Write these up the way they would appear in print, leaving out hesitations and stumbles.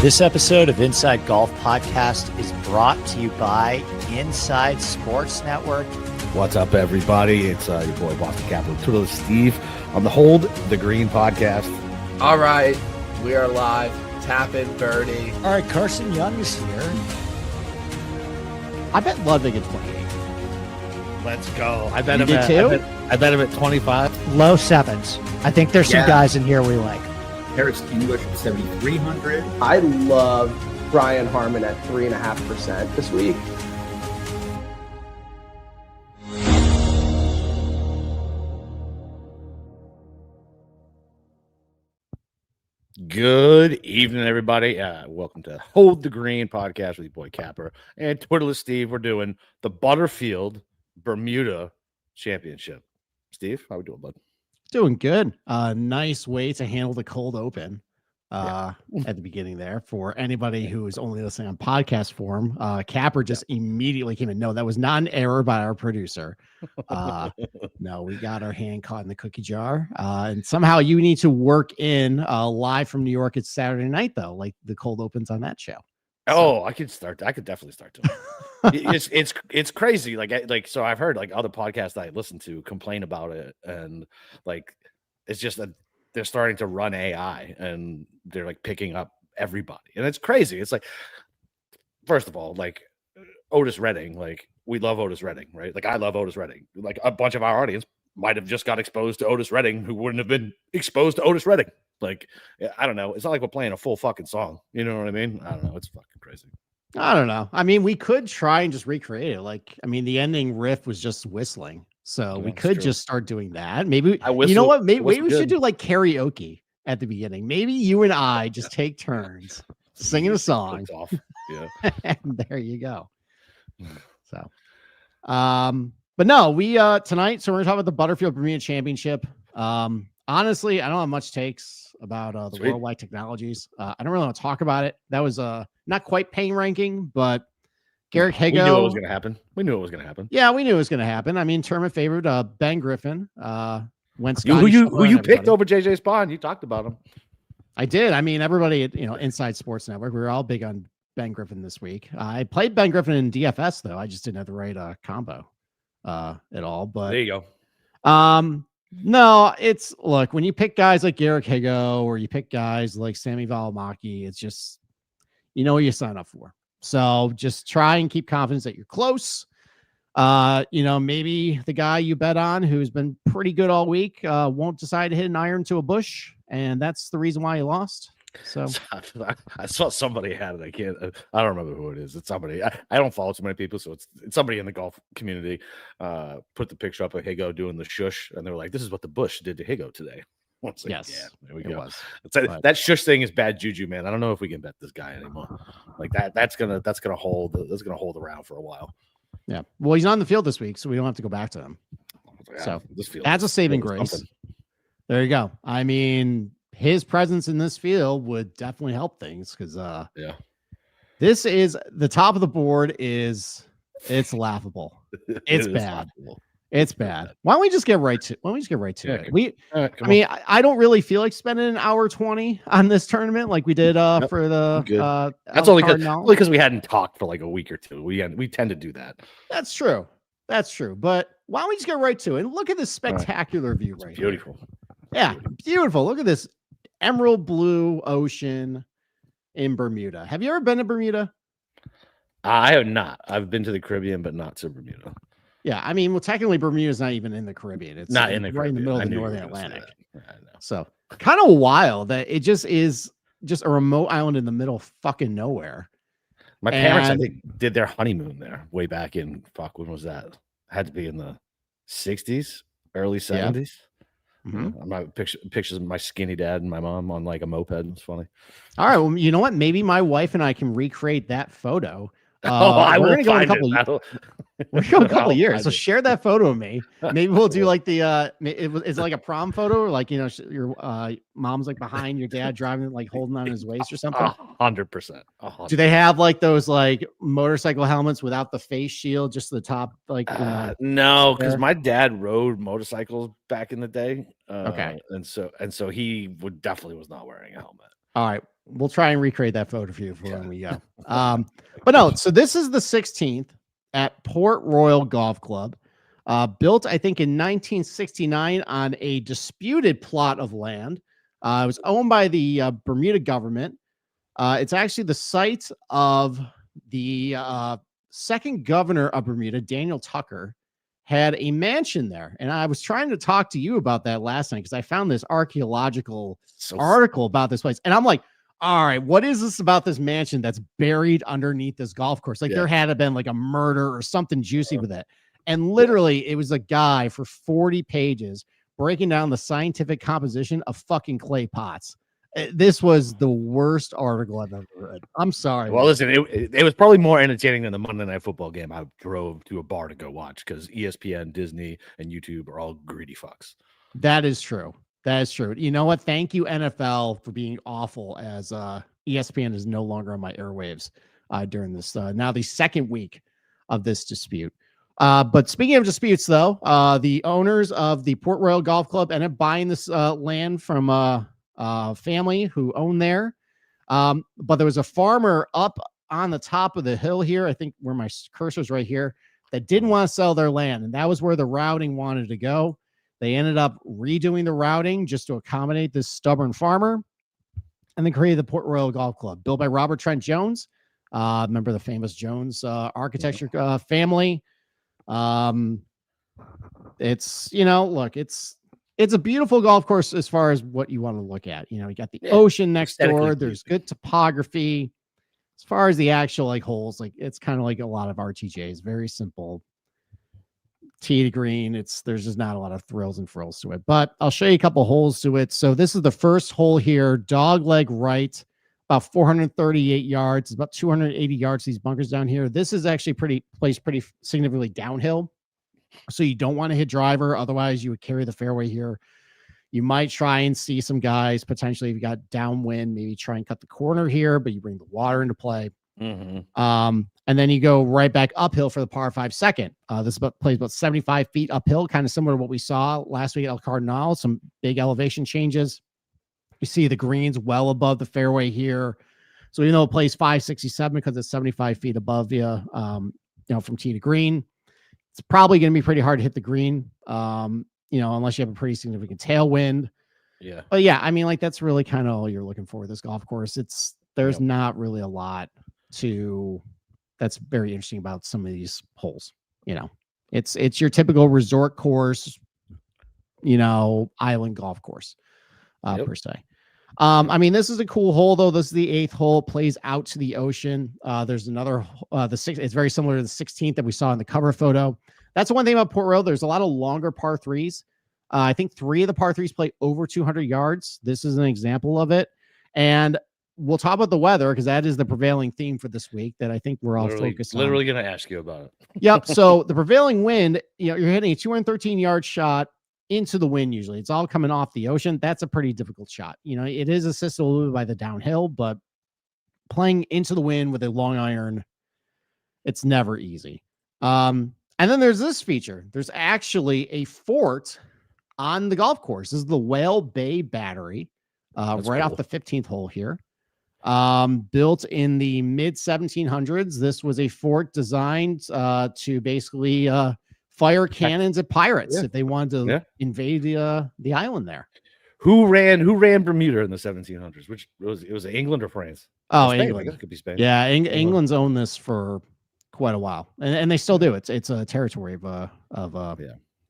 This episode of Inside Golf Podcast is brought to you by Inside Sports Network. What's up, everybody? It's your boy, Boston Capital, Twiddle Steve on the Hold the Green podcast. All right, we are live. Tap in, birdie. All right, Carson Young is here. I bet Ludwig at 28. Let's go. I bet You him did at, too? I bet him at 25. Low sevens. I think there's some guys in here we like. Harris English at 7,300. I love Brian Harmon at 3.5% this week. Good evening, everybody. Welcome to Hold the Green podcast with your boy Capper and Twiddle Steve. We're doing the Butterfield Bermuda Championship. Steve, how we doing, bud? Doing good. Nice way to handle the cold open at the beginning there for anybody who is only listening on podcast form. Capper just immediately came in. No, that was not an error by our producer. No, we got our hand caught in the cookie jar. And somehow you need to work in live from New York. It's Saturday night, though, like the cold opens on that show. Oh, I could start. I could definitely start to. It's crazy. So I've heard like other podcasts that I listen to complain about it, and like it's just that they're starting to run AI and they're like picking up everybody, and it's crazy. It's like, first of all, like Otis Redding, like we love Otis Redding, right? Like I love Otis Redding. Like a bunch of our audience might have just got exposed to Otis Redding who wouldn't have been exposed to Otis Redding. Like, I don't know. It's not like we're playing a full fucking song. You know what I mean? I don't know. It's fucking crazy. I don't know. I mean, we could try and just recreate it. Like, I mean, the ending riff was just whistling. So we could just start doing that. Maybe, you know what? Maybe we should do like karaoke at the beginning. Maybe you and I just take turns singing a song. Yeah. And there you go. So, but no, we, tonight, so we're going to talk about the Butterfield Bermuda Championship. Honestly, I don't have much takes about the worldwide technologies. I don't really want to talk about it. That was not quite paying ranking, but Garrick Hago. We knew it was going to happen. Yeah, we knew it was going to happen. I mean, tournament favorite Ben Griffin. Went who you picked over JJ Spawn? You talked about him. I did. I mean, everybody at Inside Sports Network, we were all big on Ben Griffin this week. I played Ben Griffin in DFS though. I just didn't have the right combo at all. But there you go. No, it's look, when you pick guys like Garrick Hago or you pick guys like Sammy Valimaki, it's just, you know what you sign up for. So just try and keep confidence that you're close. Maybe the guy you bet on who's been pretty good all week won't decide to hit an iron to a bush, and that's the reason why he lost. So I saw somebody had it. I don't remember who it is. It's somebody. I don't follow too many people, so it's somebody in the golf community. Put the picture up of Higo doing the shush, and they were like, "This is what the bush did to Higo today." Like, yes, yeah, there we go. That shush thing is bad juju, man. I don't know if we can bet this guy anymore. Like that. That's gonna hold around for a while. Yeah. Well, he's on the field this week, so we don't have to go back to him. So that's a saving grace. Something. There you go. I mean, his presence in this field would definitely help things because this is the top of the board. It's laughable. It's bad. Laughable. It's bad. Why don't we just get right to it? I don't really feel like spending an hour 20 on this tournament like we did for the that's only because we hadn't talked for like a week or two. We tend to do that. That's true. But why don't we just get right to it? And look at this spectacular view right here. Beautiful. Yeah, beautiful. Look at this emerald blue ocean in Bermuda. Have you ever been to Bermuda? I have not. I've been to the Caribbean, but not to Bermuda. Yeah, I mean, well, technically, Bermuda is not even in the Caribbean. It's not in the right Caribbean. in the middle of the Northern Atlantic. Yeah, I know. So kind of wild that it just is just a remote island in the middle of fucking nowhere. My parents, I think, did their honeymoon there way back in when was that? Had to be in the 60s, early 70s. Yeah. Mm-hmm. My pictures of my skinny dad and my mom on like a moped. It's funny. All right, well, you know what? Maybe my wife and I can recreate that photo. We're going to go in a couple. We're going a couple of years. So share that photo of me. Maybe we'll do like the it's like a prom photo, or like your mom's like behind your dad driving, like holding on his waist or something. 100%. Do they have like those like motorcycle helmets without the face shield, just the top? Like no, because my dad rode motorcycles back in the day. Okay, and so he definitely was not wearing a helmet. All right. We'll try and recreate that photo for you for when we go. But no, so this is the 16th at Port Royal Golf Club. Built, I think, in 1969 on a disputed plot of land. It was owned by the Bermuda government. It's actually the site of the second governor of Bermuda, Daniel Tucker, had a mansion there. And I was trying to talk to you about that last night because I found this archaeological article about this place. And I'm like, all right, what is this about this mansion that's buried underneath this golf course? Like there had to been like a murder or something juicy with it. And literally it was a guy for 40 pages breaking down the scientific composition of fucking clay pots. This was the worst article I've ever read. I'm sorry. Well, listen, it was probably more entertaining than the Monday Night Football game I drove to a bar to go watch because ESPN, Disney, and YouTube are all greedy fucks. That is true. That is true. You know what? Thank you, NFL, for being awful as ESPN is no longer on my airwaves during this now the second week of this dispute. But speaking of disputes, though, the owners of the Port Royal Golf Club ended up buying this land from family who owned there. But there was a farmer up on the top of the hill here, I think where my cursor is right here, that didn't want to sell their land. And that was where the routing wanted to go. They ended up redoing the routing just to accommodate this stubborn farmer and then created the Port Royal Golf Club, built by Robert Trent Jones. Remember the famous Jones architecture family. It's, look, it's a beautiful golf course as far as what you want to look at. You got the ocean next door. There's good topography. As far as the actual holes, it's kind of like a lot of RTJs, very simple. Tee to green. There's just not a lot of thrills and frills to it, but I'll show you a couple holes to it. So this is the first hole here, dog leg right, about 438 yards. It's about 280 yards. These bunkers down here. This is actually placed pretty significantly downhill. So you don't want to hit driver. Otherwise you would carry the fairway here. You might try and see some guys potentially if you got downwind, maybe try and cut the corner here, but you bring the water into play. Mm-hmm. And then you go right back uphill for the par 5 second. This plays about 75 feet uphill, kind of similar to what we saw last week at El Cardinal. Some big elevation changes. You see the greens well above the fairway here. So even though it plays 567 because it's 75 feet above you, from tee to green, it's probably going to be pretty hard to hit the green, unless you have a pretty significant tailwind. Yeah. But yeah, I mean, that's really kind of all you're looking for with this golf course. There's not really a lot that's very interesting about some of these holes. It's your typical resort course, island golf course, per se. I mean, this is a cool hole though. This is the 8th hole, plays out to the ocean. There's another, the 6th. It's very similar to the 16th that we saw in the cover photo. That's the one thing about Port Royal. There's a lot of longer par 3s. I think 3 of the par 3s play over 200 yards. This is an example of it. And we'll talk about the weather because that is the prevailing theme for this week that I think we're all focused on. Literally going to ask you about it. Yep. So the prevailing wind, you're hitting a 213-yard shot into the wind. Usually it's all coming off the ocean. That's a pretty difficult shot. It is assisted a little bit by the downhill, but playing into the wind with a long iron, it's never easy. And then there's this feature. There's actually a fort on the golf course. This is the Whale Bay Battery, right cool. Off the 15th hole here. Built in the mid 1700s. This was a fort designed to basically fire cannons at pirates if they wanted to invade the island there. Who ran Bermuda in the 1700s? Which it was England or France? Oh, Spain, England. I guess it could be Spain. Yeah, England's owned this for quite a while, and they still do. It's a territory of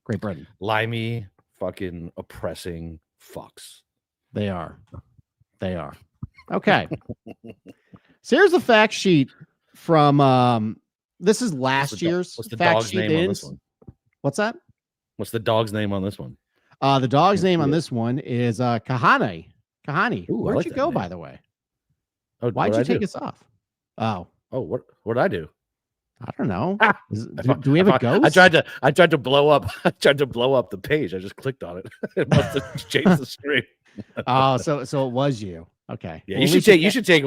Great Britain. Limey, fucking oppressing fucks. They are. Okay. So here's the fact sheet from this is last year's what's the fact dog's sheet. name on this one? What's that? What's the dog's name on this one? The dog's name on this one is Kahane. Kahane. Ooh, Where'd you go, by the way? Oh, why'd you take us off? Oh, what did I do? I don't know. Do we have a ghost? I tried to blow up. I tried to blow up the page. I just clicked on it. It must have changed the screen. Oh, so it was you. Okay. Yeah, well, you should take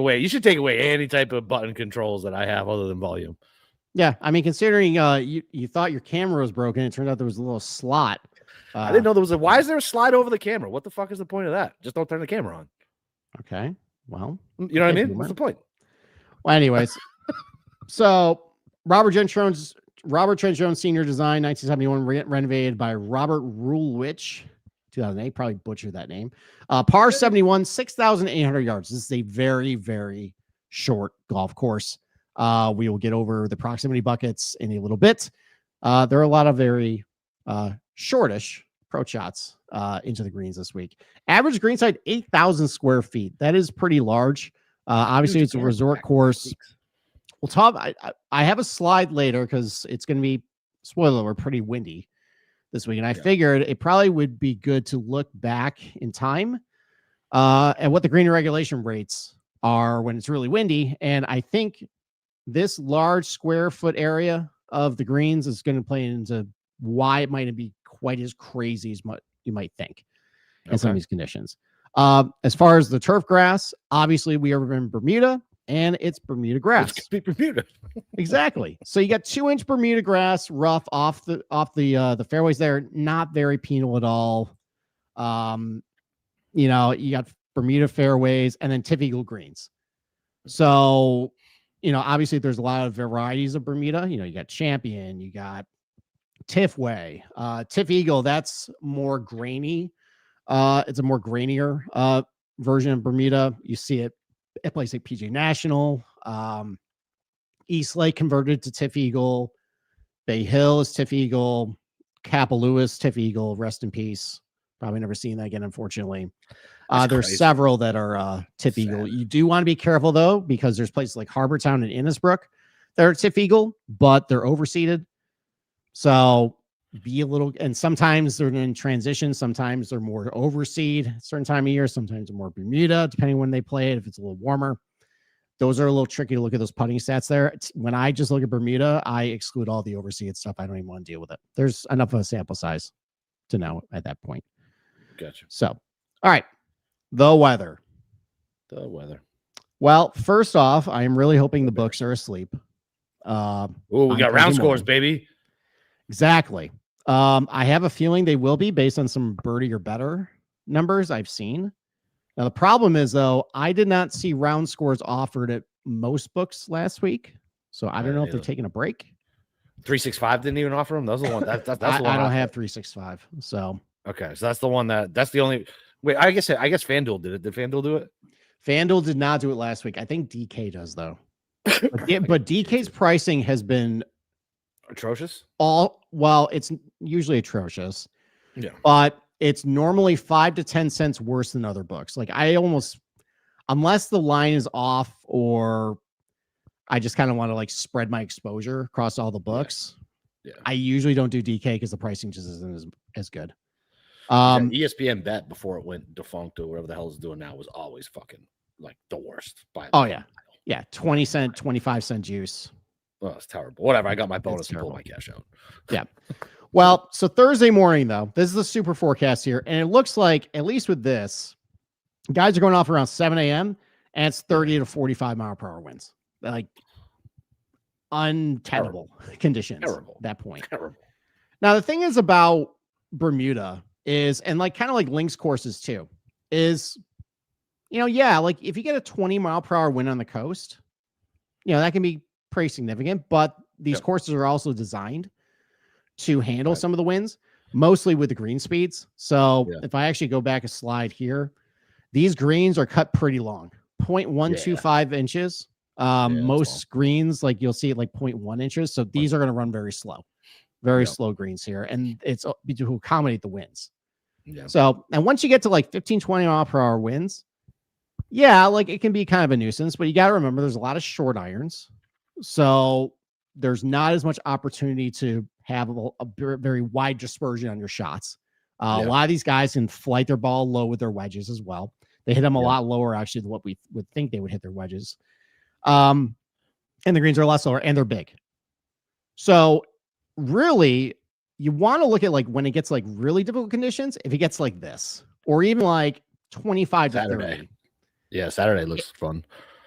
away any type of button controls that I have other than volume. Yeah, I mean, considering you thought your camera was broken, it turned out there was a little slot. I didn't know there was why is there a slide over the camera? What the fuck is the point of that? Just don't turn the camera on. Okay. Well, You know what I okay, mean? What's the point? well, anyways, so Robert Trent Jones Senior Design, 1971, renovated by Robert Rulewich, 2008. Probably butchered that name. Par 71, 6,800 yards. This is a very, very short golf course. We will get over the proximity buckets in a little bit. There are a lot of very shortish approach shots into the greens this week. Average green side 8,000 square feet. That is pretty large. Obviously, it's a resort course. Well, Tom, I have a slide later because it's going to be, spoiler, we're pretty windy this week. And I figured it probably would be good to look back in time at what the green regulation rates are when it's really windy. And I think this large square foot area of the greens is going to play into why it might not be quite as crazy as you might think in some of these conditions. As far as the turf grass, obviously we are in Bermuda. And it's Bermuda grass. It's Bermuda. Exactly. So you got 2-inch Bermuda grass rough off the fairways there. Not very penal at all. You got Bermuda fairways and then Tiff Eagle greens. So, obviously there's a lot of varieties of Bermuda. You got Champion, you got Tiff Way, Tiff Eagle. That's more grainy. It's a more grainier version of Bermuda. You see it at places like PGA National, East Lake converted to Tiff Eagle, Bay Hill is Tiff Eagle, Kapalua, Tiff Eagle, rest in peace. Probably never seen that again, unfortunately. There's several that are Tiff Eagle. You do want to be careful though, because there's places like Harbortown and Innisbrook that are Tiff Eagle, but they're overseeded. So be a little, and sometimes they're in transition. Sometimes they're more overseed at a certain time of year. Sometimes they're more Bermuda, depending when they play it. If it's a little warmer, those are a little tricky to look at those putting stats there. When I just look at Bermuda, I exclude all the overseed stuff. I don't even want to deal with it. There's enough of a sample size to know at that point. Gotcha. So, all right. The weather. Well, first off, I am really hoping the books are asleep. We got round scores, baby. Exactly. I have a feeling they will be based on some birdie or better numbers I've seen. Now, the problem is, though, I did not see round scores offered at most books last week. So I don't know if they're taking a break. 365 didn't even offer them. That's the one. That's the one. I don't have 365. So okay, so that's the one that's the only. Wait, I guess FanDuel did it. Did FanDuel do it? FanDuel did not do it last week. I think DK does though. But DK's pricing has been atrocious. It's usually atrocious. Yeah. But it's normally 5 to 10 cents worse than other books. Like unless the line is off or I just kind of want to like spread my exposure across all the books. Yeah. I usually don't do DK because the pricing just isn't as good. ESPN Bet before it went defunct or whatever the hell it's doing now was always fucking like the worst. Yeah. 20 cent, 25 cent juice. Oh, it's terrible. Whatever. I got my bonus and pulled my cash out. Yeah. Well, so Thursday morning, though, this is the super forecast here. And it looks like, at least with this, guys are going off around 7 a.m. and it's 30 to 45 mile per hour winds. Like untenable conditions at that point. Terrible. Now, the thing is about Bermuda is, and like kind of like links courses too, is, like if you get a 20 mile per hour wind on the coast, that can be pretty significant, but these courses are also designed to handle some of the winds, mostly with the green speeds. So if I actually go back a slide here, these greens are cut pretty long, 0.125 inches. Most greens, like you'll see it like 0.1 inches. So these are going to run very slow greens here. And it's to accommodate the winds. Yeah. So, and once you get to like 15, 20 mile per hour winds, like it can be kind of a nuisance, but you got to remember there's a lot of short irons. So there's not as much opportunity to have a very wide dispersion on your shots. A lot of these guys can flight their ball low with their wedges as well. They hit them a lot lower actually than what we would think they would hit their wedges. And the greens are a lot slower and they're big. So really you want to look at like when it gets like really difficult conditions, if it gets like this, or even like 25 to 30. Yeah, Saturday looks fun.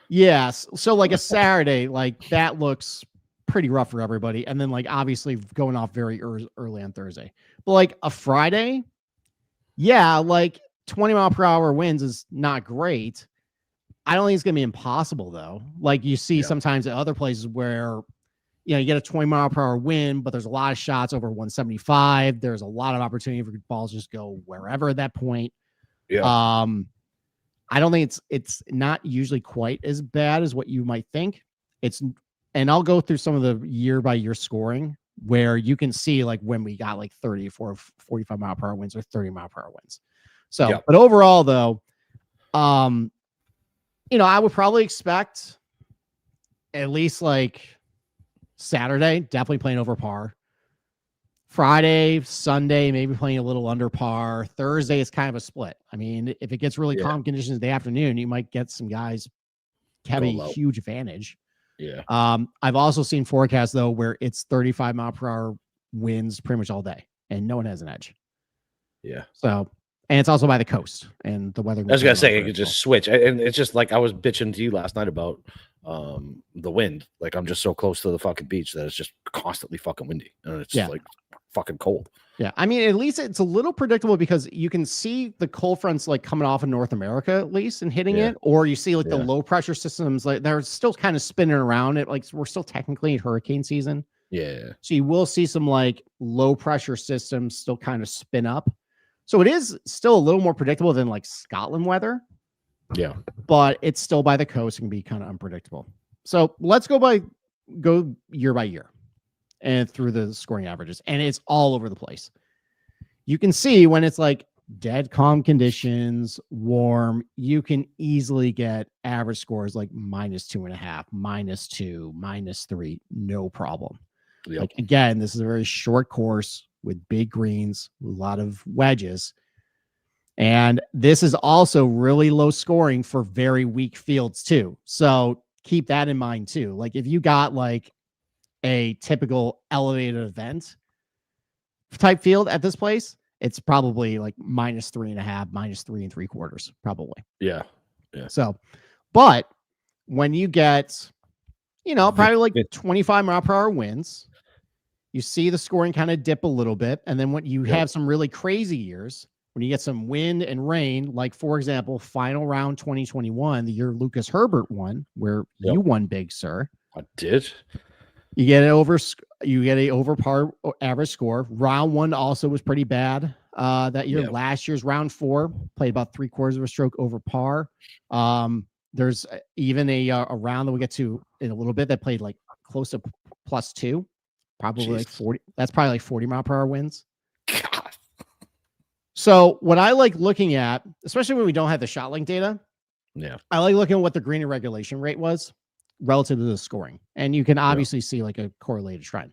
Yes. So like a Saturday, like that looks pretty rough for everybody. And then like obviously going off very early on Thursday. But like a Friday, like 20 mile per hour winds is not great. I don't think it's going to be impossible though. Like you see sometimes at other places where, you get a 20-mile-per-hour wind, but there's a lot of shots over 175. There's a lot of opportunity for balls just go wherever at that point. Yeah. I don't think it's not usually quite as bad as what you might think. And I'll go through some of the year by year scoring where you can see like when we got like 34, 45 mile per hour winds or 30 mile per hour winds. So, but overall though, I would probably expect at least like Saturday, definitely playing over par. Friday, Sunday, maybe playing a little under par. Thursday is kind of a split. I mean, if it gets really calm conditions in the afternoon, you might get some guys have a huge advantage. Yeah. I've also seen forecasts though where it's 35 mile per hour winds pretty much all day, and no one has an edge. Yeah. So, and it's also by the coast, and the weather. I was gonna say it could just switch, and it's just like I was bitching to you last night about the wind. Like I'm just so close to the fucking beach that it's just constantly fucking windy, and it's like fucking cold. Yeah, I mean, at least it's a little predictable because you can see the cold fronts like coming off of North America at least and hitting it, or you see like the low pressure systems like they're still kind of spinning around it. Like we're still technically in hurricane season. Yeah. So you will see some like low pressure systems still kind of spin up. So it is still a little more predictable than like Scotland weather. Yeah. But it's still by the coast and can be kind of unpredictable. So let's go year by year and through the scoring averages. And it's all over the place. You can see when it's like dead calm conditions, warm, you can easily get average scores like -2.5, -2, -3, no problem. Yep. Like again, this is a very short course with big greens, a lot of wedges. And this is also really low scoring for very weak fields too. So keep that in mind too. Like if you got like a typical elevated event type field at this place, it's probably like -3.5, -3 3/4, probably. Yeah. Yeah. So, but when you get, probably like 25 mile per hour winds, you see the scoring kind of dip a little bit. And then when you have some really crazy years, when you get some wind and rain, like for example, final round 2021, the year Lucas Herbert won, where you won big, sir. I did. You get a over par average score. Round one also was pretty bad that year. Last year's round 4 played about 3/4 of a stroke over par. There's even a round that we get to in a little bit that played like close to +2, probably like 40. That's probably like 40 mile per hour winds. God. So what I like looking at, especially when we don't have the shot link data, I like looking at what the green and regulation rate was relative to the scoring. And you can obviously see like a correlated trend.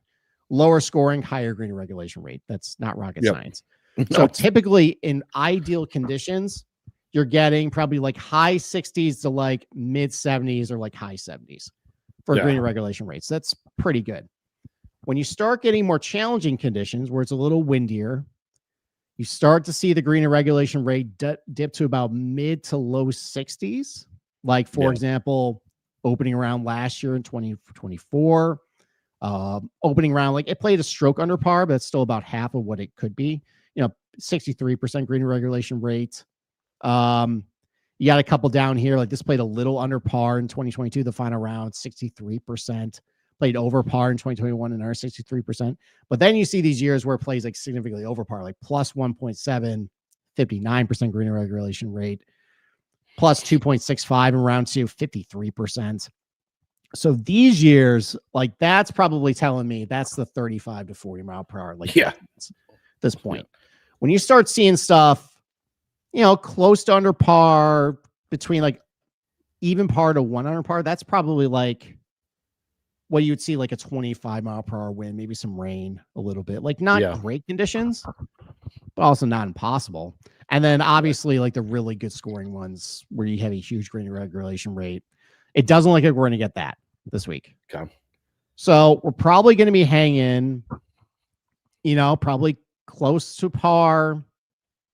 Lower scoring, higher green and regulation rate. That's not rocket science. So typically in ideal conditions, you're getting probably like high 60s to like mid 70s or like high 70s for green and regulation rates. That's pretty good. When you start getting more challenging conditions where it's a little windier, you start to see the green and regulation rate dip to about mid to low 60s. Like, for example, opening round last year in 2024, opening round, like it played a stroke under par, but it's still about half of what it could be. 63% green and regulation rate. You got a couple down here. Like this played a little under par in 2022, the final round, 63%. Played over par in 2021, another 63%. But then you see these years where it plays like significantly over par, like +1.7, 59% green and regulation rate, +2.65 in round 2, 53%. So these years, like that's probably telling me that's the 35 to 40 mile per hour. Like at this point, when you start seeing stuff, close to under par, between like even par to 1 under par, that's probably like what you would see like a 25 mile per hour wind, maybe some rain a little bit, like not great conditions, but also not impossible. And then obviously like the really good scoring ones where you have a huge green and regulation rate. It doesn't look like we're going to get that this week. Okay. So we're probably going to be hanging, probably close to par,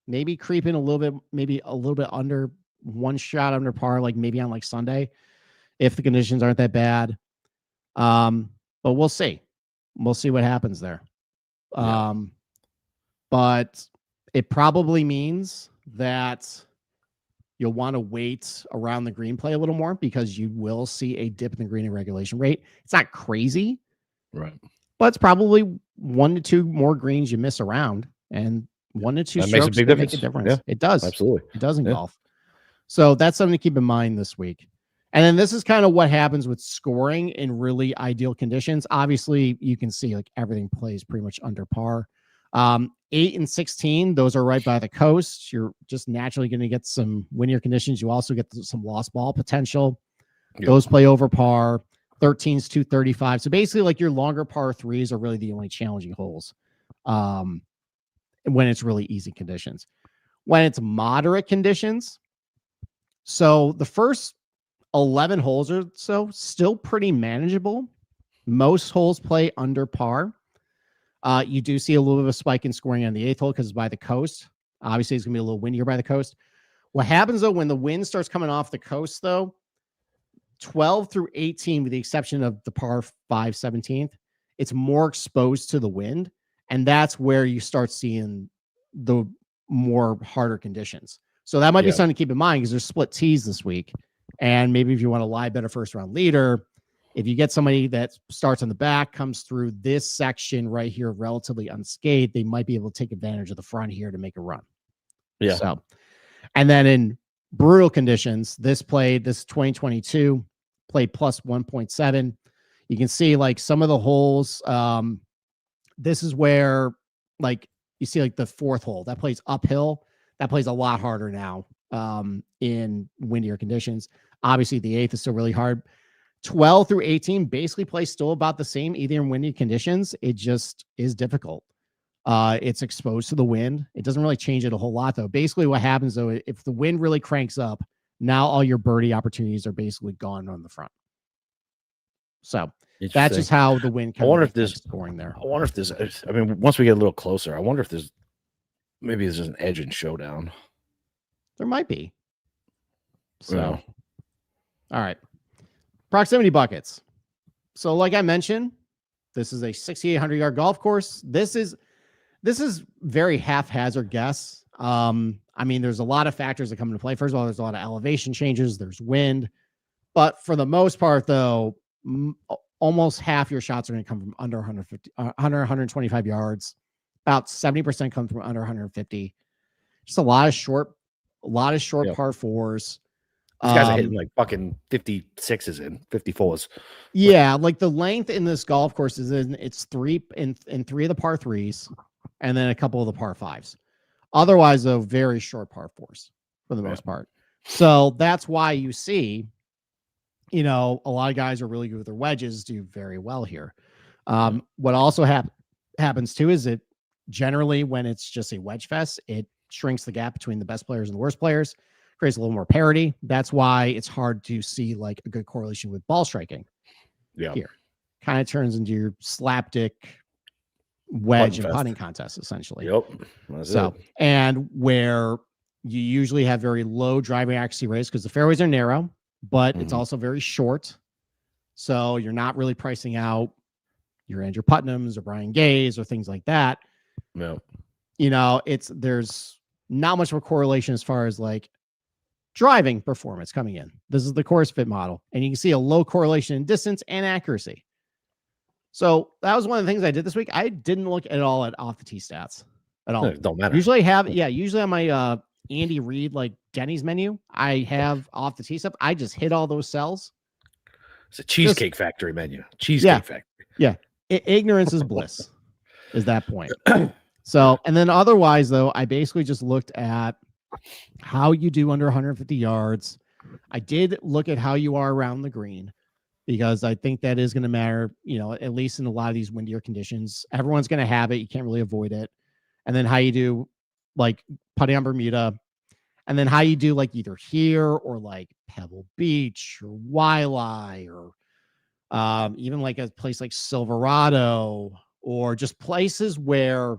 maybe creeping a little bit, maybe a little bit under one shot under par, like maybe on like Sunday, if the conditions aren't that bad. But we'll see. We'll see what happens there. But it probably means that you'll want to wait around the green play a little more because you will see a dip in the green and regulation rate. It's not crazy, Right. but it's probably 1 to 2 more greens you miss around, and 1 to 2 That makes a strokes big can make a difference. difference. Yeah, It does. absolutely. It does in Yeah. golf. So that's something to keep in mind this week. And then this is kind of what happens with scoring in really ideal conditions. Obviously, you can see like everything plays pretty much under par. 8 and 16, those are right by the coast. You're just naturally going to get some windier conditions. You also get some lost ball potential. Yep. Those play over par. 13's 235. So basically, like your longer par threes are really the only challenging holes when it's really easy conditions. When it's moderate conditions, so the first 11 holes or so still pretty manageable. Most holes play under par. You do see a little bit of a spike in scoring on the 8th hole because it's by the coast. Obviously, it's going to be a little windier by the coast. What happens, though, when the wind starts coming off the coast, though, 12 through 18, with the exception of the par 5 17th, it's more exposed to the wind. And that's where you start seeing the more harder conditions. So that might be something to keep in mind because there's split tees this week. And maybe if you want to lie bet a first round leader, if you get somebody that starts on the back, comes through this section right here relatively unscathed, they might be able to take advantage of the front here to make a run. Yeah. So, and then in brutal conditions, this 2022 played plus 1.7. You can see like some of the holes. This is where like you see like the 4th hole that plays uphill. That plays a lot harder now in windier conditions. Obviously, the 8th is still really hard. 12 through 18 basically plays still about the same, either in windy conditions. It just is difficult. It's exposed to the wind. It doesn't really change it a whole lot, though. Basically, what happens, though, if the wind really cranks up, now all your birdie opportunities are basically gone on the front. So that's just how the wind kind of scoring there. I wonder if there's, I mean, once we get a little closer, I wonder if there's an edge in showdown. There might be. So, Yeah. All right. Proximity buckets. So, like I mentioned, this is a 6,800-yard golf course. This is very haphazard guess. I mean, there's a lot of factors that come into play. First of all, there's a lot of elevation changes. There's wind. But for the most part, though, almost half your shots are going to come from under 125 yards. About 70% come from under 150. Just a lot of short par fours. These guys are hitting like fucking 56s in 54s. Yeah, like the length in this golf course it's 3 in 3 of the par threes, and then a couple of the par fives. Otherwise, though, very short par fours for the most part. So that's why you see, a lot of guys are really good with their wedges, do very well here. What also happens too is it generally when it's just a wedge fest, it shrinks the gap between the best players and the worst players. Creates a little more parity. That's why it's hard to see like a good correlation with ball striking. Yeah. Here. Kind of turns into your slapdick wedge and putting contest, essentially. Yep. And where you usually have very low driving accuracy rates because the fairways are narrow, but it's also very short. So you're not really pricing out your Andrew Putnams or Brian Gays or things like that. No. There's not much of a correlation as far as like driving performance coming in. This is the course fit model, and you can see a low correlation in distance and accuracy. So that was one of the things I did this week. I didn't look at all at off the tee stats at all. It don't matter. Usually on my Andy Reid like Denny's menu, I have off the tee stuff. I just hit all those cells. It's a Cheesecake Factory menu. Cheesecake Factory. Yeah. Ignorance is bliss is that point. So, and then otherwise though, I basically just looked at how you do under 150 yards. I did look at how you are around the green because I think that is going to matter, at least in a lot of these windier conditions. Everyone's going to have it. You can't really avoid it. And then how you do like putting on Bermuda, and then how you do like either here or like Pebble Beach or Waialae or even like a place like Silverado or just places where,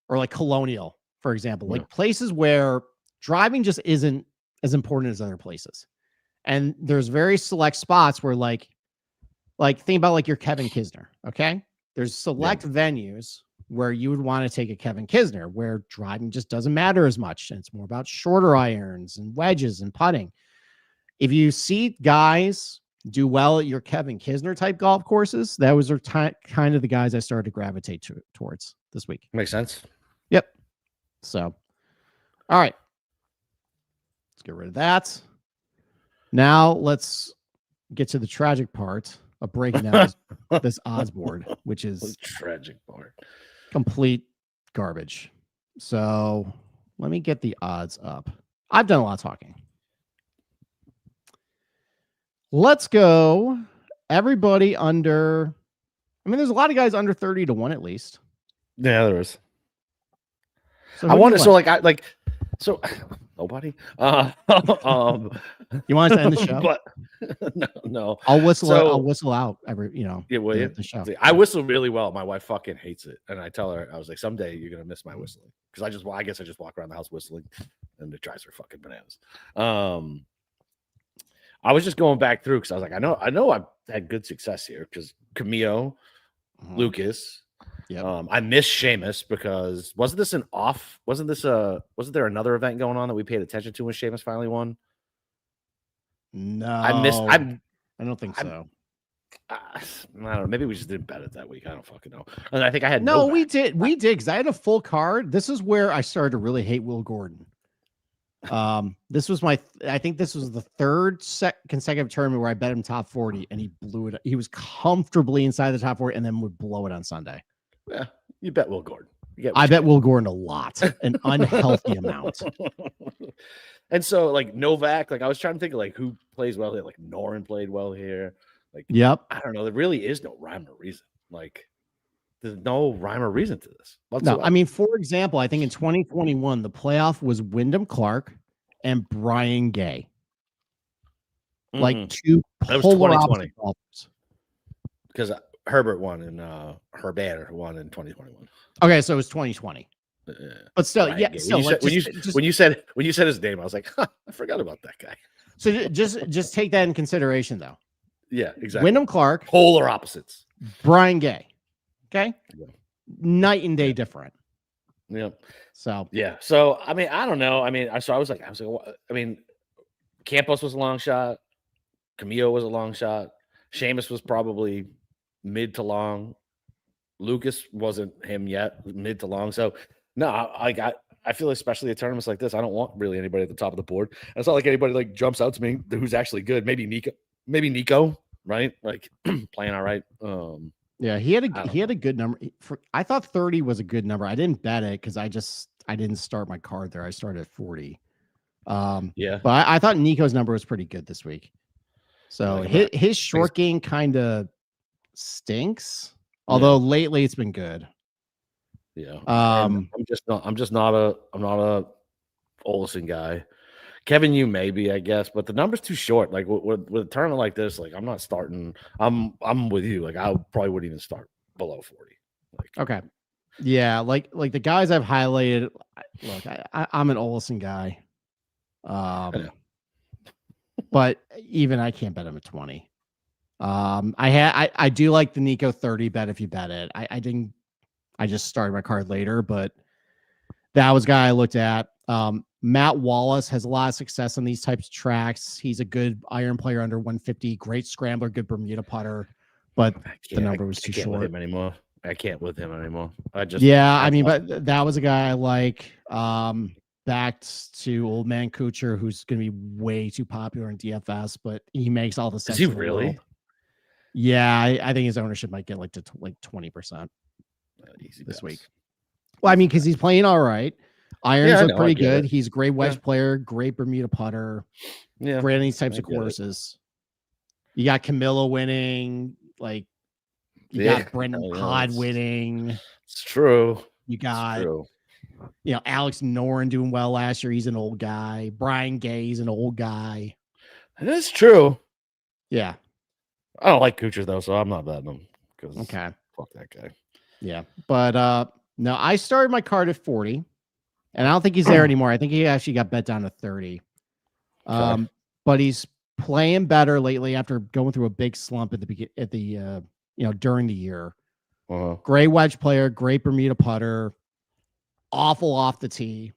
or like Colonial, for example, like places where driving just isn't as important as other places. And there's very select spots where like think about like your Kevin Kisner. Okay. There's select venues where you would want to take a Kevin Kisner, where driving just doesn't matter as much. And it's more about shorter irons and wedges and putting. If you see guys do well at your Kevin Kisner type golf courses, that was kind of the guys I started to gravitate towards this week. Makes sense. Yep. So, all right. Let's get rid of that. Now let's get to the tragic part of breaking down this odds board, which is tragic part. Complete garbage. So let me get the odds up. I've done a lot of talking. Let's go. Everybody under. I mean, there's a lot of guys under 30 to 1 at least. Yeah, there is. So I want to. So so nobody. You want us to end the show? But no. I'll whistle out every. Yeah, will you? The show. I whistle really well. My wife fucking hates it, and I tell her, I was like, someday you're gonna miss my whistling because I guess I just walk around the house whistling, and it drives her fucking bananas. I was just going back through because I was like, I know I've had good success here because Camillo, Lucas. Yeah. I missed Seamus because wasn't there another event going on that we paid attention to when Seamus finally won? No, I don't think so. I don't know. Maybe we just didn't bet it that week. I don't fucking know. And I think I had we did because I had a full card. This is where I started to really hate Will Gordon. This was I think this was the third consecutive tournament where I bet him top 40 and he blew it. He was comfortably inside the top 40 and then would blow it on Sunday. Yeah, you bet Will Gordon. I bet Will Gordon a lot, an unhealthy amount. And so, like Novak, like I was trying to think of like who plays well here. Like Noren played well here. Like, yep. I don't know. There really is no rhyme or reason. Like, there's no rhyme or reason to this. No, I mean, for example, I think in 2021 the playoff was Wyndham Clark and Brian Gay, like two polar opposite golfers. Because Herbert won and Herbert won in 2021. Okay, so it was 2020. But still, Brian yeah. Gay. Still, when you said his name, I was like, huh, I forgot about that guy. So just take that in consideration, though. Yeah, exactly. Wyndham Clark, polar opposites. Brian Gay. Okay, yeah. Night and day different. Yep. So yeah. So I mean, I don't know. I mean, I was like, I mean, Campos was a long shot. Camillo was a long shot. Seamus was probably mid to long. Lucas wasn't him yet, mid to long. So no, I feel especially at tournaments like this, I don't want really anybody at the top of the board. And it's not like anybody like jumps out to me who's actually good. Maybe Nico, right? Like playing all right. Yeah, he had a good number. I thought 30 was a good number. I didn't bet it because I didn't start my card there. I started at 40. Yeah, but I thought Nico's number was pretty good this week. So his short game kind of stinks. Although lately it's been good. Yeah. I'm just not a Olsen guy. Kevin, you maybe, I guess, but the number's too short. Like with a tournament like this, like I'm not starting. I'm with you. Like I probably wouldn't even start below 40. Like, okay. Yeah, like the guys I've highlighted. Look, I'm an Olsen guy. But even I can't bet him at 20. I do like the Nico 30 bet if you bet it. I just started my card later, but that was a guy I looked at. Matt Wallace has a lot of success on these types of tracks. He's a good iron player under 150, great scrambler, good Bermuda putter, but the number was too short. With him anymore. I can't with him anymore. But that was a guy I like. Backed to old man Kuchar, who's going to be way too popular in DFS, but he makes all the sense. Is he really? Yeah, I think his ownership might get like to 20% this week. Well, I mean, because he's playing all right. Irons are pretty good. He's a great wedge player, great Bermuda putter. Yeah, great on these types of courses. You got Camillo winning, like you got Brendan Todd winning. It's true. You got Alex Noren doing well last year. He's an old guy. Brian Gay's an old guy. That's true. Yeah. I don't like Kuchar though, so I'm not betting him. Okay. Fuck that guy. Yeah. But no, I started my card at 40. And I don't think he's there anymore. I think he actually got bet down to 30. But he's playing better lately after going through a big slump at the during the year. Great wedge player, great Bermuda putter, awful off the tee,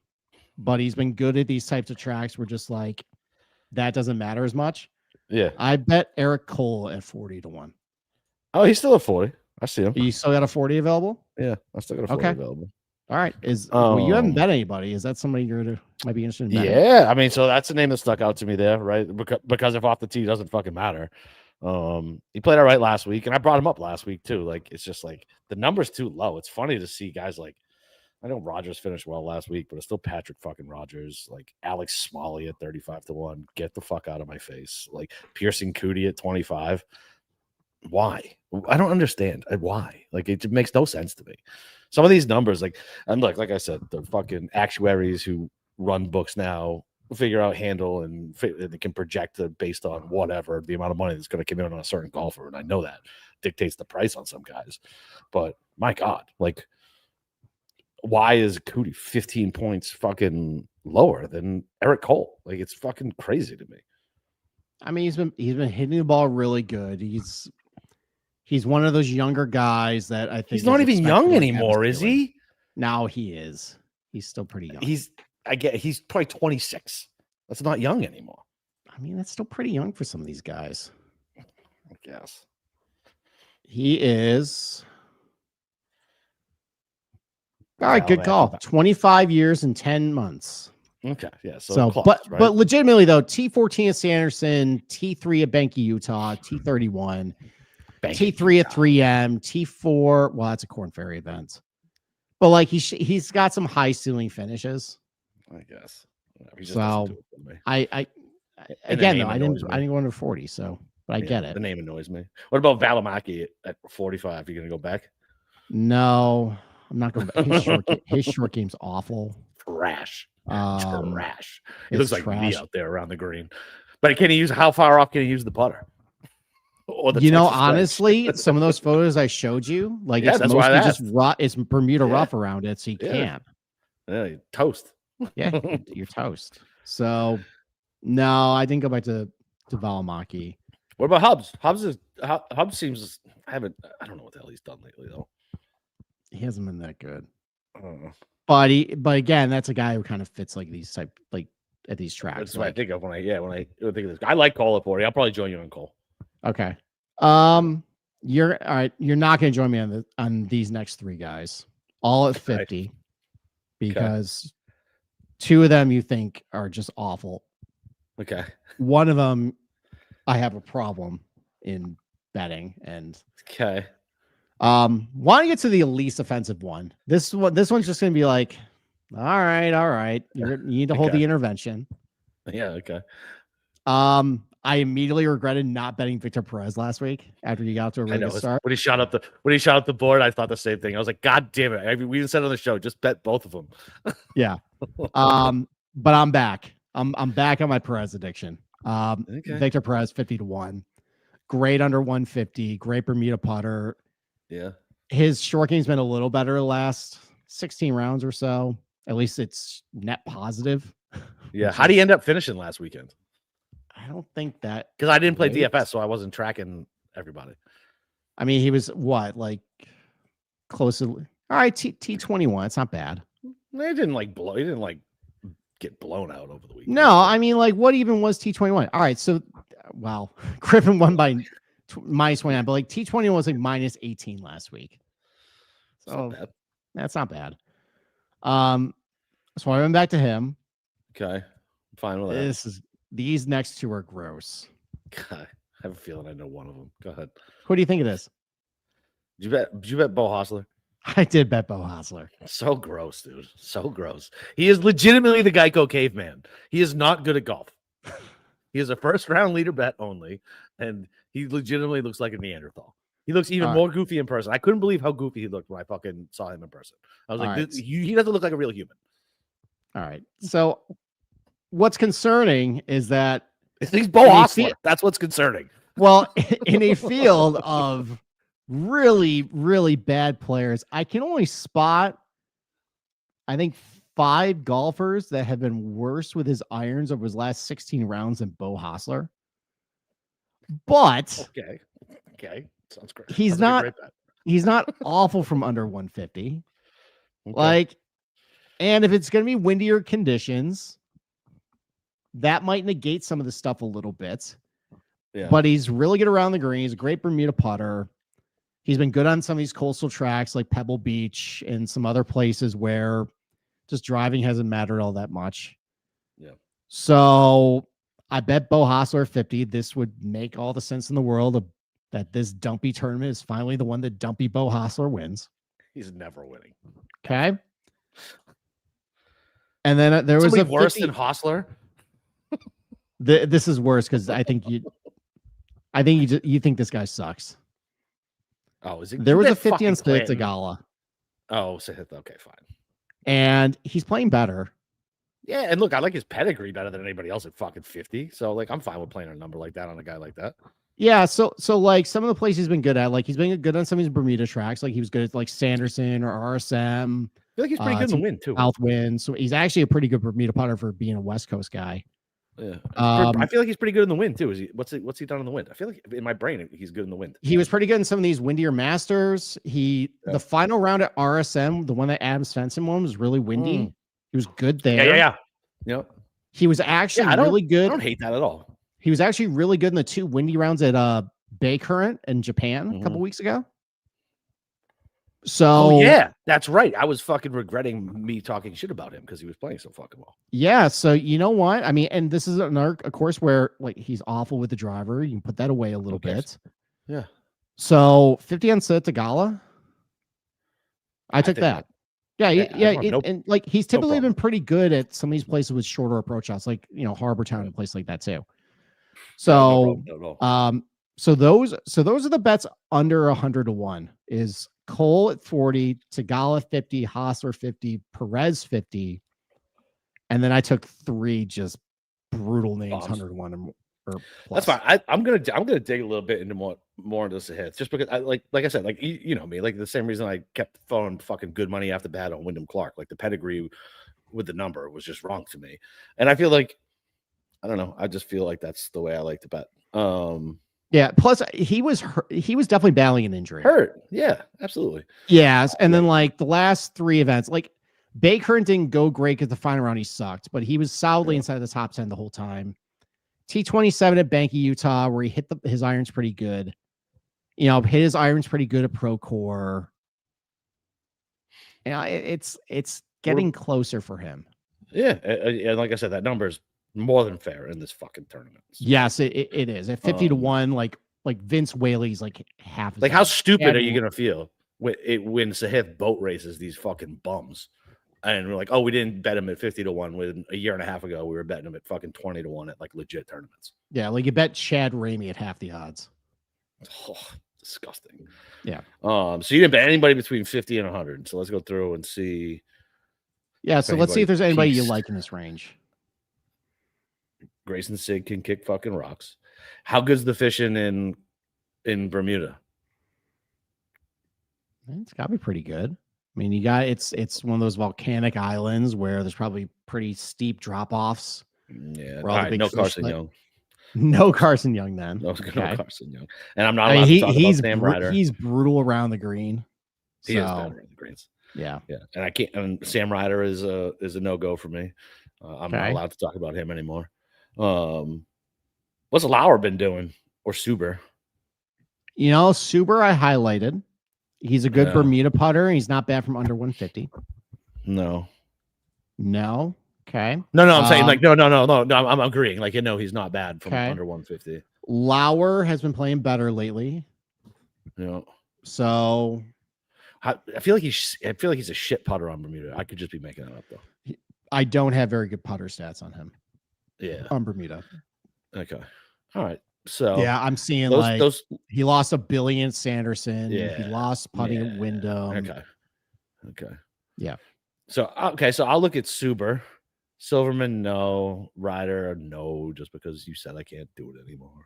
but he's been good at these types of tracks where just like that doesn't matter as much. Yeah. I bet Eric Cole at 40-1. Oh, he's still at 40. I see him. You still got a 40 available? Yeah, I still got a 40 available. All right. Well, you haven't bet anybody. Is that somebody might be interested in betting? Yeah, I mean, so that's the name that stuck out to me there, right? Because if off the tee doesn't fucking matter. He played all right last week, and I brought him up last week too. Like, it's just like the number's too low. It's funny to see guys like, I know Rogers finished well last week, but it's still Patrick fucking Rogers, like Alex Smalley at 35-1. Get the fuck out of my face. Like Pearson Cootie at 25. Why? I don't understand why. Like, it makes no sense to me. Some of these numbers, like I said, the fucking actuaries who run books now figure out handle and they can project it based on whatever the amount of money that's going to come in on a certain golfer, and I know that dictates the price on some guys. But my God, like, why is Cootie 15 points fucking lower than Eric Cole? Like, it's fucking crazy to me. I mean, he's been hitting the ball really good. He's one of those younger guys that I think he's not even young anymore, is he? Now he is. He's still pretty young. He's probably 26. That's not young anymore. I mean, that's still pretty young for some of these guys. I guess. He is. All right, good call. 25 years and 10 months. Okay, yeah. So close, but right? but legitimately though, T14 at Sanderson, T3 at Banky, Utah, T31, T3 at 3M, T4. Well, that's a Corn Ferry event, but like he's got some high ceiling finishes. I guess. So I again though I didn't go under 40. So but I get it. The name annoys me. What about Valimaki at 45? You gonna go back? No, I'm not going back. His short game's awful. Trash. Trash. He looks like me out there around the green. But how far off can he use the putter? Or honestly, some of those photos I showed you, like it's that's why just it's Bermuda rough around it, so you can't. Yeah, you're toast. Yeah, you're toast. So no, I didn't go back to Valimaki. What about Hubbs? Hubbs seems I don't know what the hell he's done lately though. He hasn't been that good. I don't know. But again, that's a guy who kind of fits like these type at these tracks. That's what I think of when I think of this. I like Cole at 40. I'll probably join you on Cole. Okay. You're all right. You're not going to join me on these next three guys, all at 50, because two of them you think are just awful. Okay. One of them, I have a problem in betting, and why don't you get to the least offensive one? This one's just going to be like, all right. You need to hold the intervention. Yeah. Okay. I immediately regretted not betting Victor Perez last week after he got to a really good start. When he shot up the board, I thought the same thing. I was like, God damn it! We even said on the show, just bet both of them. Yeah. But I'm back. I'm back on my Perez addiction. Victor Perez 50-1, great under 150, great Bermuda putter. Yeah. His short game's been a little better the last 16 rounds or so. At least it's net positive. Yeah. How do you end up finishing last weekend? I don't think that, because I didn't play DFS, so I wasn't tracking everybody. I mean, he was what, close to all right, T21. It's not bad. He didn't blow. He didn't get blown out over the weekend. No, I mean, what even was T21? All right, so Griffin won by minus 29, but T21 was minus 18 last week. So that's not bad. So I went back to him. Okay, I'm fine with that. These next two are gross. God, I have a feeling I know one of them. Go ahead. Who do you think it is? Did you bet Bo Hostler? I did bet Bo Hostler. So gross, dude. So gross. He is legitimately the Geico caveman. He is not good at golf. He is a first round leader bet only, and he legitimately looks like a Neanderthal. He looks even more goofy in person. I couldn't believe how goofy he looked when I fucking saw him in person. I was like, he doesn't look like a real human. All right. So what's concerning is that he's Bo Hostler. That's what's concerning. Well, in a field of really, really bad players, I can only spot, I think, 5 golfers that have been worse with his irons over his last 16 rounds than Bo Hostler. But okay, sounds great. He's not. He's not awful from under 150. Okay. Like, and if it's going to be windier conditions, that might negate some of the stuff a little bit. Yeah. But he's really good around the green. He's a great Bermuda putter. He's been good on some of these coastal tracks like Pebble Beach and some other places where just driving hasn't mattered all that much. Yeah. So I bet Bo Hostler 50. This would make all the sense in the world that this dumpy tournament is finally the one that dumpy Bo Hostler wins. He's never winning. Okay. And then there was Somebody a worse 50 than Hostler. This is worse because I think you think this guy sucks. Oh, is it? There was a 50 on Split Tagala. Oh, okay, fine. And he's playing better. Yeah, and look, I like his pedigree better than anybody else at fucking 50. So like, I'm fine with playing a number like that on a guy like that. Yeah, so like some of the places he's been good at, like he's been good on some of his Bermuda tracks, like he was good at like Sanderson or RSM. I feel like he's pretty good in the wind too. Southwind, so he's actually a pretty good Bermuda putter for being a West Coast guy. Yeah, I feel like he's pretty good in the wind too. Is he? What's he done in the wind? I feel like in my brain he's good in the wind. He was pretty good in some of these windier Masters. The final round at RSM, the one that Adam Svensson won, was really windy. He was good there. Yeah. Yep. He was actually really good. I don't hate that at all. He was actually really good in the 2 windy rounds at Bay Current in Japan a couple weeks ago. So yeah, that's right. I was fucking regretting me talking shit about him because he was playing so fucking well. Yeah, so you know what? I mean, and this is a course where like he's awful with the driver. You can put that away a little bit. Yeah. So 50 on Sit Tagala. I took that. And like he's typically been pretty good at some of these places with shorter approach shots, like Harbor Town and a place like that too. So so those are the bets under 100 to 1 is Cole at 40, Tagala 50, Hostler 50, Perez 50, and then I took 3 just brutal names, 101 or plus. That's fine. I'm gonna dig a little bit into more into this hits, just because I like I said, like you know me, like the same reason I kept throwing fucking good money after bad on Wyndham Clark, like the pedigree with the number was just wrong to me, and I feel like I don't know, I just feel like that's the way I like to bet. Yeah. Plus, he was definitely battling an injury. Hurt. Yeah, absolutely. Yes. And then like the last 3 events, like Baker didn't go great because the final round he sucked, but he was solidly inside the top 10 the whole time. T27 at Banky, Utah, where he hit his irons pretty good. Hit his irons pretty good at Procore. It's getting closer for him. Yeah. And like I said, that number is more than fair in this fucking tournament. Yes, it is at 50 to 1. Like Vince Whaley's like half. Like how stupid are you gonna feel when Sahith boat races these fucking bums, and we're like, oh, we didn't bet him at 50 to 1 when a year and a half ago we were betting him at fucking 20 to 1 at like legit tournaments. Yeah, like you bet Chad Ramey at half the odds. Oh, disgusting. Yeah. So you didn't bet anybody between 50 and 100. So let's go through and see. Yeah. So let's see if there's anybody you like in this range. Grayson Sig can kick fucking rocks. How good's the fishing in Bermuda? It's got to be pretty good. I mean, it's one of those volcanic islands where there's probably pretty steep drop-offs. Yeah. All right, no Carson Young. No Carson Young then. No Carson Young. And I'm not allowed to talk about Sam Ryder. He's brutal around the green. He is bad around the greens. Yeah. Yeah. And I can't, and Sam Ryder is a no-go for me. I'm not allowed to talk about him anymore. What's Lauer been doing, or Suber? Suber I highlighted. He's a good Bermuda putter. He's not bad from under 150. No. Okay. No. I'm saying like no. I'm agreeing. Like he's not bad from under 150. Lauer has been playing better lately. Yeah. So I feel like he's a shit putter on Bermuda. I could just be making that up though. I don't have very good putter stats on him. Yeah. On Bermuda. Okay. All right. So yeah, I'm seeing those he lost $1 billion at Sanderson. Yeah. He lost putting at Wyndham. Okay. Yeah. So I'll look at Suber. Silverman, no. Ryder, no, just because you said I can't do it anymore.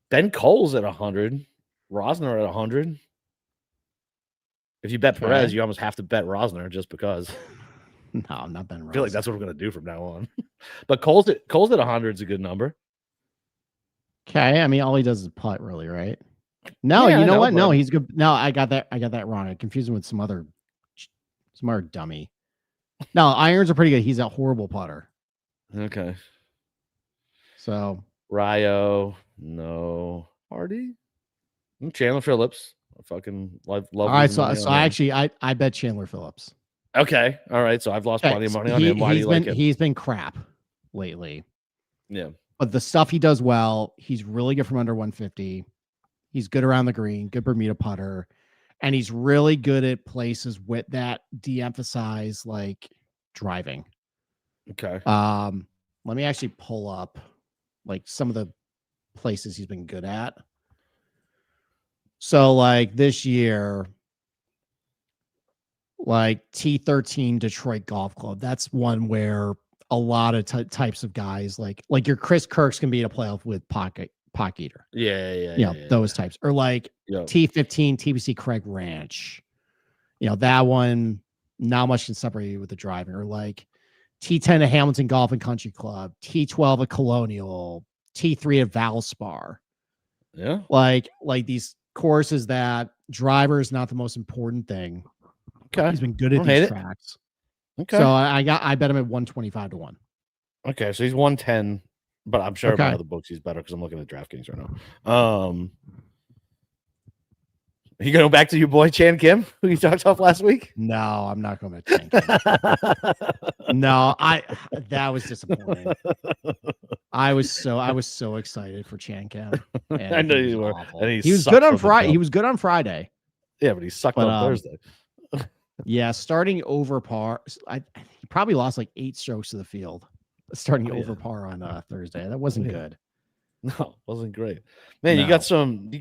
Ben Cole's at 100. Rosner at 100. If you bet Perez, you almost have to bet Rosner just because. No, I'm not betting Rosner. I feel like that's what we're gonna do from now on. But Cole's at 100 is a good number. Okay. I mean, all he does is putt, really, right? No, Yeah, you I know know, what? No, but- he's good. No, I got that wrong. I confused him with some other dummy. No, irons are pretty good. He's a horrible putter. Okay. So Ryo, no. Hardy? Chandler Phillips. I fucking love all right. losing So money so on I him. actually I bet Chandler Phillips. Okay. All right. So I've lost Okay, plenty of so money on him. Why do you like him? He's been crap lately. Yeah. But the stuff he does well, he's really good from under 150. He's good around the green, good Bermuda putter, and he's really good at places with that de-emphasize like driving. Okay. Let me actually pull up like some of the places he's been good at. So like this year, like T13 Detroit Golf Club, that's one where a lot of types of guys like your Chris Kirk's can be in a playoff with Pocket Eater. Yeah. Those types. Or like T15 TBC Craig Ranch. That one, not much can separate you with the driving. Or like T10 at Hamilton Golf and Country Club, T12 at Colonial, T3 at Valspar. Yeah. Like these courses that driver is not the most important thing. Okay. He's been good at these tracks. Okay. So I bet him at 125 to 1. Okay, so he's 110, but I'm sure by other books he's better because I'm looking at DraftKings right now. You going back to your boy Chan Kim, who you talked off last week? No, I'm not going back to Chan Kim. No, that was disappointing. I was so excited for Chan Kim. I know you were. And he was good on Friday. He was good on Friday. Yeah, but he sucked on Thursday. Yeah, starting over par. He probably lost like 8 strokes to the field. Starting over par on Thursday. That wasn't good. No, wasn't great. Man, you got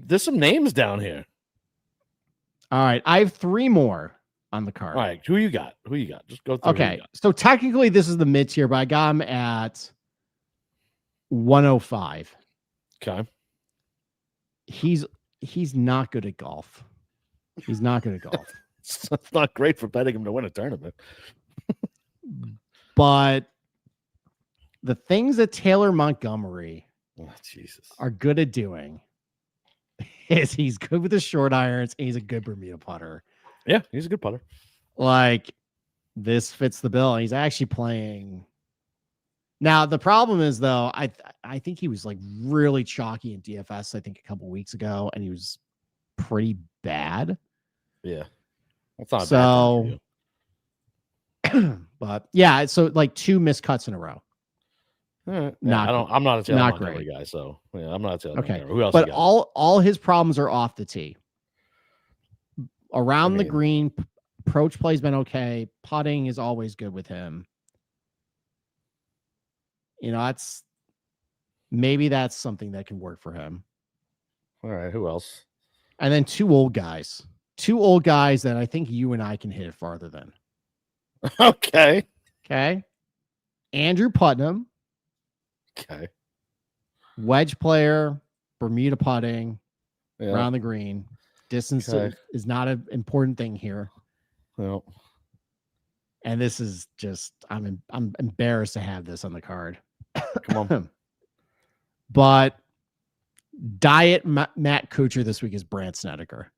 there's some names down here. All right. I have 3 more on the card. All right. Who you got? Just go through. Okay. So technically this is the mid tier, but I got him at 105. Okay. He's not good at golf. He's not good at golf. It's not great for betting him to win a tournament. But the things that Taylor Montgomery are good at doing is he's good with the short irons and he's a good Bermuda putter. Yeah, he's a good putter. Like this fits the bill. He's actually playing. Now the problem is though, I think he was like really chalky in DFS, I think a couple weeks ago, and he was pretty bad. Yeah. That's not so but yeah, so like 2 missed cuts in a row. I'm not a Taylor Montgomery guy, so I'm not a Taylor Montgomery. Who else? But all his problems are off the tee. Around the green, approach play's been okay. Putting is always good with him. That's something that can work for him. All right, who else? And then 2 old guys. 2 old guys that I think you and I can hit it farther than. Okay. Andrew Putnam. Okay. Wedge player, Bermuda putting, around the green. Distance is not an important thing here. No. And this is just I'm embarrassed to have this on the card. Come on. But Diet Matt Kuchar this week is Brandt Snedeker.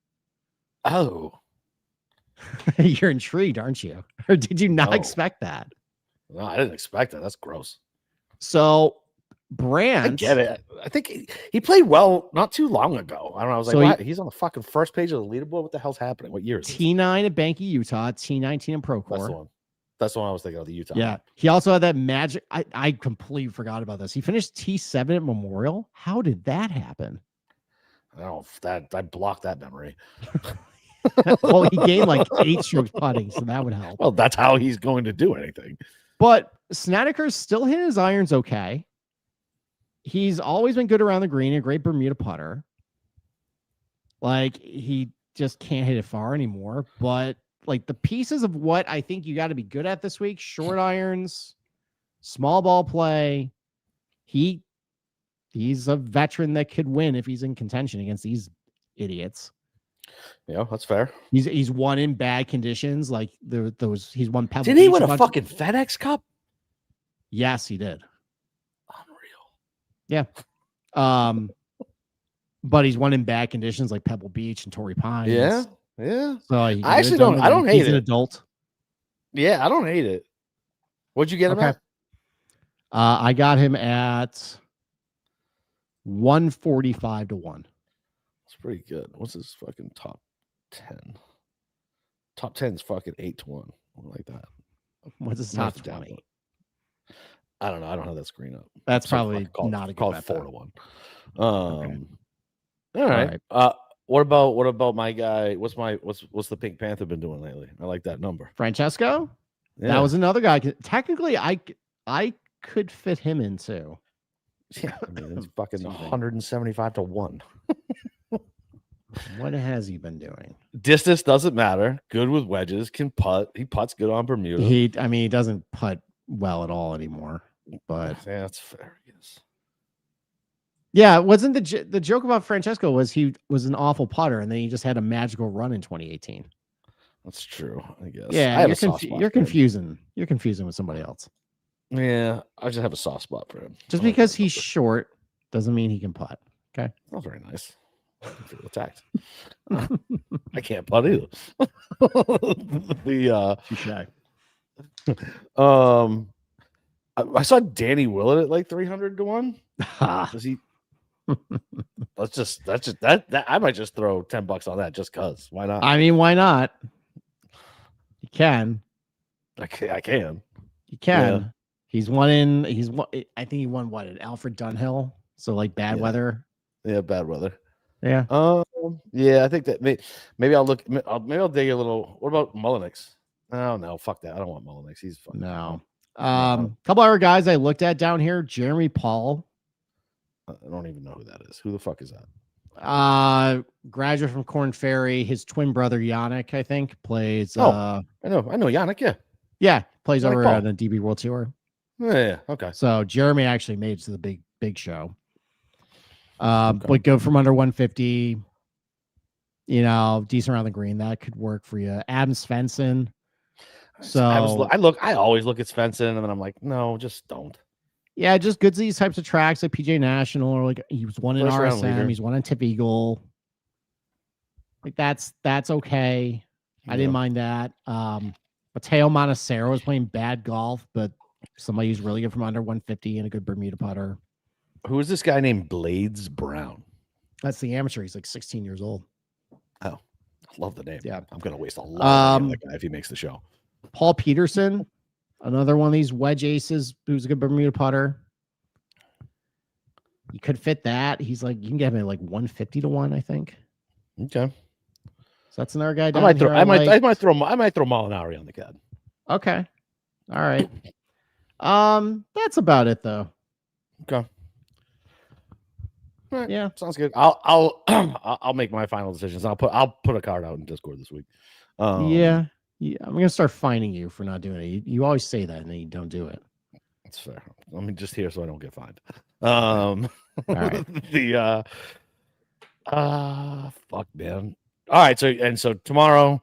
Oh. You're intrigued, aren't you? Or did you not expect that? No, I didn't expect that. That's gross. So Brandt, I get it. I think he played well not too long ago. I don't know. I was like, he's on the fucking first page of the leaderboard. What the hell's happening? What year is it? T9 at Banky, Utah, T19 in Procore. That's the one I was thinking of, the Utah. Yeah. He also had that magic. I completely forgot about this. He finished T7 at Memorial. How did that happen? I blocked that memory. Well, he gained like 8 strokes putting, so that would help. Well, that's how he's going to do anything. But Snedeker's still hitting his irons okay. He's always been good around the green, a great Bermuda putter. Like, he just can't hit it far anymore. But like the pieces of what I think you got to be good at this week, short irons, small ball play. He's a veteran that could win if he's in contention against these idiots. Yeah, that's fair. He's won in bad conditions, like he's won Pebble Didn't he win a fucking FedEx Cup? Yes, he did. Unreal. Yeah. But he's won in bad conditions like Pebble Beach and Torrey Pines. Yeah. So I actually don't. I don't hate he's it. an adult. Yeah, I don't hate it. What'd you get him at? I got him at 145 to 1. It's pretty good. What's his fucking top 10? Top 10 is fucking 8 to 1. I like that. What's his top 20? I don't know. I don't have that screen up. That's probably not a good bet. 4 to 1. Okay. All right. What about my guy? What's the Pink Panther been doing lately? I like that number. Francesco? Yeah. That was another guy. Technically, I could fit him in too. Yeah, I mean, it's fucking 175 to 1. What has he been doing? Distance doesn't matter. Good with wedges. Can putt. He putts good on Bermuda. He doesn't putt well at all anymore. But yeah, that's fair. Yes. Yeah, wasn't the joke about Francesco was he was an awful putter and then he just had a magical run in 2018. That's true, I guess. Yeah, you're confusing. You're confusing with somebody else. Yeah, I just have a soft spot for him. Just because he's short doesn't mean he can putt. Okay, not very nice. I feel attacked. I can't putt either. I saw Danny Willett at like 300 to 1. Does he? That I might just throw $10 on that just cause. Why not? I mean, why not? You can. I can. You can. Yeah. I think he won what at Alfred Dunhill. So like bad weather. Yeah, bad weather. Yeah. Yeah, I think that maybe I'll dig a little. What about Mullenix? Oh no, fuck that. I don't want Mullenix. He's fucking no. Couple other guys I looked at down here. Jeremy Paul. I don't even know who that is. Who the fuck is that? Graduate from Corn Ferry. His twin brother Yannick, I think, plays. I know Yannick. Yeah, plays over on the DB World Tour. Yeah. Okay. So Jeremy actually made it to the big show. But go from under 150. Decent around the green. That could work for you. Adam Svensson. So I always look at Svensson and then I'm like, no, just don't. Yeah, just good to these types of tracks like PGA National or like he was one in RSM, he's one in Tip Eagle. Like that's okay. Yeah. I didn't mind that. Mateo Montecero was playing bad golf, but somebody who's really good from under 150 and a good Bermuda putter. Who is this guy named Blades Brown? That's the amateur. He's like 16 years old. Oh, I love the name. Yeah, I'm gonna waste a lot of money on that guy if he makes the show. Paul Peterson, another one of these wedge aces who's a good Bermuda putter. You could fit that. He's like, you can get him at like 150 to 1, I think. Okay. So that's another guy. I might throw Molinari on the CAD. Okay. All right. That's about it though. Okay. Right. Yeah, sounds good. I'll make my final decisions. I'll put a card out in Discord this week. Yeah. I'm gonna start finding you for not doing it. You always say that and then you don't do it. That's fair. Let me just here so I don't get fined. All right. Fuck, man. All right. So tomorrow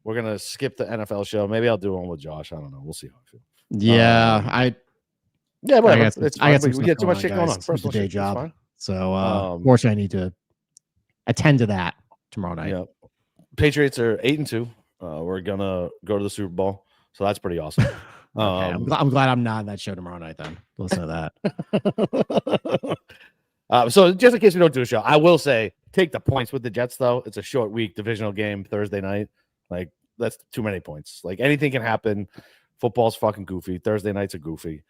we're gonna skip the NFL show. Maybe I'll do one with Josh. I don't know. We'll see how I feel. Yeah, whatever. I got we get too much shit going on. Personal day job. So fortunately, I need to attend to that tomorrow night. Yeah. Patriots are 8-2. We're gonna go to the Super Bowl, so that's pretty awesome. Okay, I'm glad I'm not on that show tomorrow night. Then listen to that. So just in case we don't do a show, I will say take the points with the Jets. Though it's a short week, divisional game Thursday night. Like that's too many points. Like anything can happen. Football's fucking goofy. Thursday nights are goofy.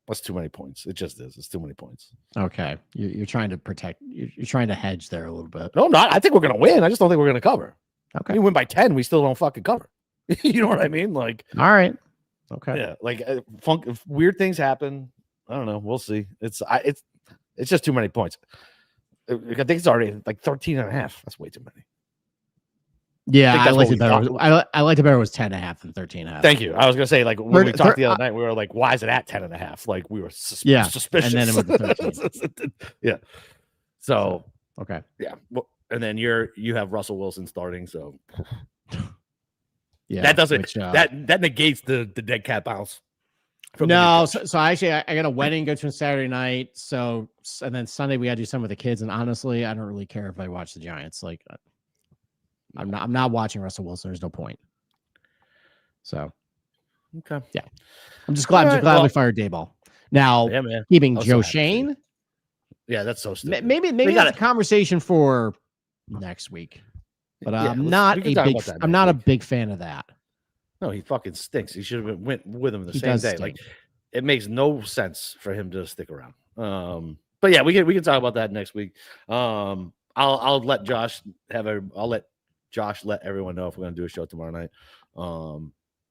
That's too many points. It just is. It's too many points. Okay, you're trying to protect. You're trying to hedge there a little bit. No, not. I think we're gonna win. I just don't think we're gonna cover. Okay, we win by 10. We still don't fucking cover. You know what I mean? Like, all right. Okay. Yeah. Like, weird things happen. I don't know. We'll see. It's just too many points. I think it's already like 13.5. That's way too many. Yeah, I liked it better. I liked it better. It was 10.5 than 13.5. Thank you. I was gonna say, like, when we talked the other night, we were like, why is it at 10.5? Like, we were suspicious. And then it was 13. Yeah. So okay. Yeah. Well, and then you have Russell Wilson starting, so yeah, that doesn't that negates the dead cat bounce. from the new No, coach? so actually, I got a wedding to go to on Saturday night. So, and then Sunday we got to do some with the kids. And honestly, I don't really care if I watch the Giants. Like, I'm not watching Russell Wilson. There's no point. So, Okay. yeah, I'm just glad. Well, we fired Dayball. Now, yeah, man. keeping I was Joe so happy to see Shane. Yeah, that's so stupid. Maybe that's a conversation for next week. But Yeah, I'm we not can a talk big. about that I'm next not a week. big fan of that. No, he fucking stinks. He should have went with him the He same does day. stink. Like, it makes no sense for him to stick around. But yeah, we can talk about that next week. I'll let Josh I'll let Josh let everyone know if we're gonna do a show tomorrow night.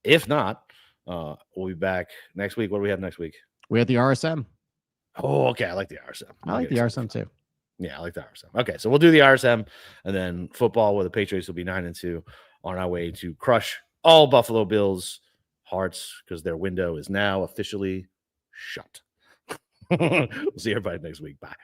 If not, we'll be back next week. What do we have next week? We have the RSM. Oh, okay. I like the RSM. I like the RSM too. Yeah, I like the RSM. Okay, so we'll do the RSM, and then football where the Patriots will be 9-2 on our way to crush all Buffalo Bills hearts because their window is now officially shut. We'll see everybody next week. Bye.